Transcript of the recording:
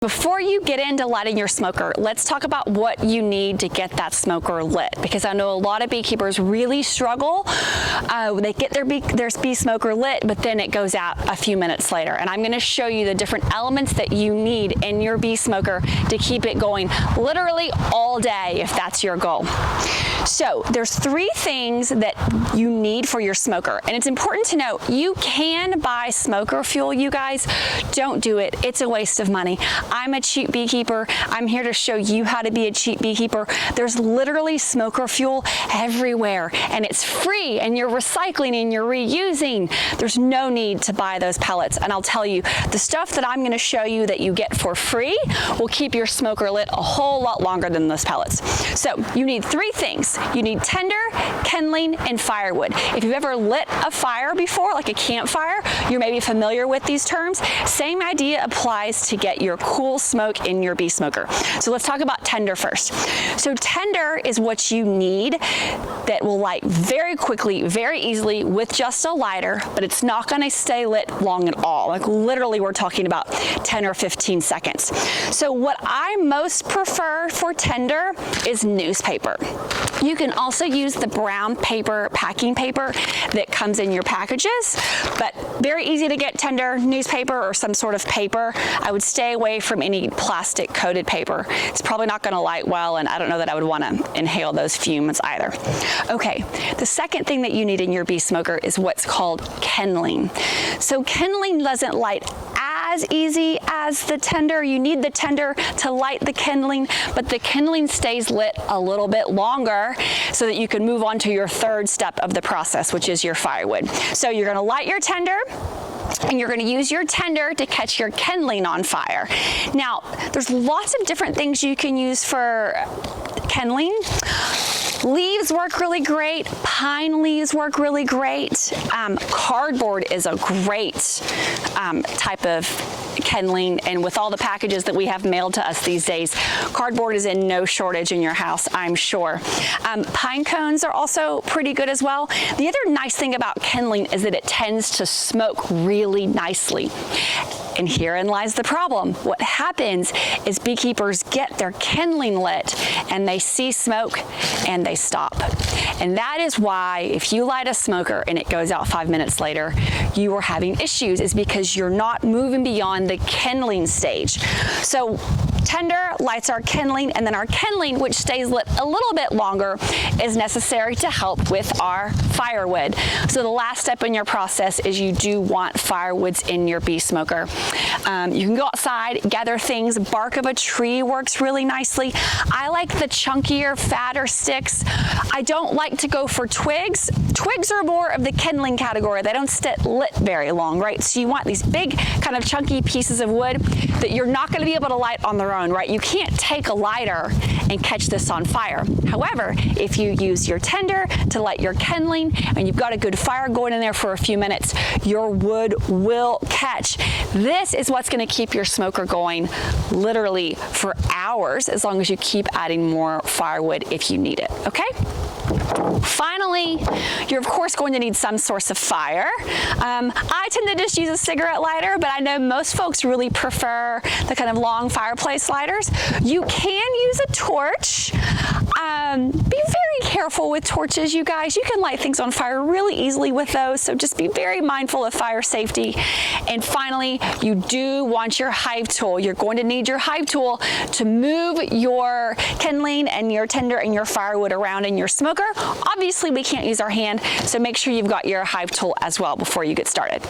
Before you get into lighting your smoker, let's talk about what you need to get that smoker lit, because I know a lot of beekeepers really struggle. They get their bee smoker lit, but then it goes out a few minutes later. And I'm going to show you the different elements that you need in your bee smoker to keep it going literally all day if that's your goal. So there's 3 things that you need for your smoker, and it's important to know you can buy smoker fuel, you guys. Don't do it. It's a waste of money. I'm a cheap beekeeper. I'm here to show you how to be a cheap beekeeper. There's literally smoker fuel everywhere, and it's free, and you're recycling and you're reusing. There's no need to buy those pellets, and I'll tell you, the stuff that I'm going to show you that you get for free will keep your smoker lit a whole lot longer than those pellets. So you need 3 things. You need tinder, kindling, and firewood. If you've ever lit a fire before, like a campfire, you're maybe familiar with these terms. Same idea applies to get your cool smoke in your bee smoker. So let's talk about tinder first. So tinder is what you need that will light very quickly, very easily with just a lighter, but it's not going to stay lit long at all. Like literally we're talking about 10 or 15 seconds. So what I most prefer for tinder is newspaper. You can also use the brown paper, packing paper that comes in your packages, but very easy to get tinder, newspaper, or some sort of paper. I would stay away from any plastic coated paper. It's probably not going to light well, and I don't know that I would want to inhale those fumes either. Okay, the second thing that you need in your bee smoker is what's called kindling. So kindling doesn't light as easy as the tinder. You need the tinder to light the kindling, but the kindling stays lit a little bit longer so that you can move on to your 3rd step of the process, which is your firewood. So you're going to light your tinder, and you're going to use your tinder to catch your kindling on fire. Now, there's lots of different things you can use for kindling. Leaves work really great. Pine leaves work really great. Cardboard is a great type of kindling, and with all the packages that we have mailed to us these days, cardboard is in no shortage in your house, I'm sure. Pine cones are also pretty good as well. The other nice thing about kindling is that it tends to smoke really nicely. And herein lies the problem. What happens is beekeepers get their kindling lit and they see smoke and they stop. And that is why if you light a smoker and it goes out 5 minutes later, you are having issues, is because you're not moving beyond the kindling stage. So tinder lights our kindling, and then our kindling, which stays lit a little bit longer, is necessary to help with our firewood. So the last step in your process is you do want firewoods in your bee smoker. You can go outside, gather things. Bark of a tree works really nicely. I like the chunkier, fatter sticks. I don't like to go for twigs. Twigs are more of the kindling category. They don't stay lit very long, right? So you want these big kind of chunky pieces of wood that you're not going to be able to light on their own, right? You can't take a lighter and catch this on fire. However, if you use your tinder to light your kindling and you've got a good fire going in there for a few minutes, your wood will catch. This is what's going to keep your smoker going literally for hours, as long as you keep adding more firewood if you need it, okay? Finally, you're of course going to need some source of fire. I tend to just use a cigarette lighter, but I know most folks really prefer the kind of long fireplace lighters. You can use a torch. Be very careful with torches, you guys. You can light things on fire really easily with those, so just be very mindful of fire safety. And finally, you do want your hive tool. You're going to need your hive tool to move your kindling and your tinder and your firewood around in your smoker. Obviously, we can't use our hand, so make sure you've got your hive tool as well before you get started.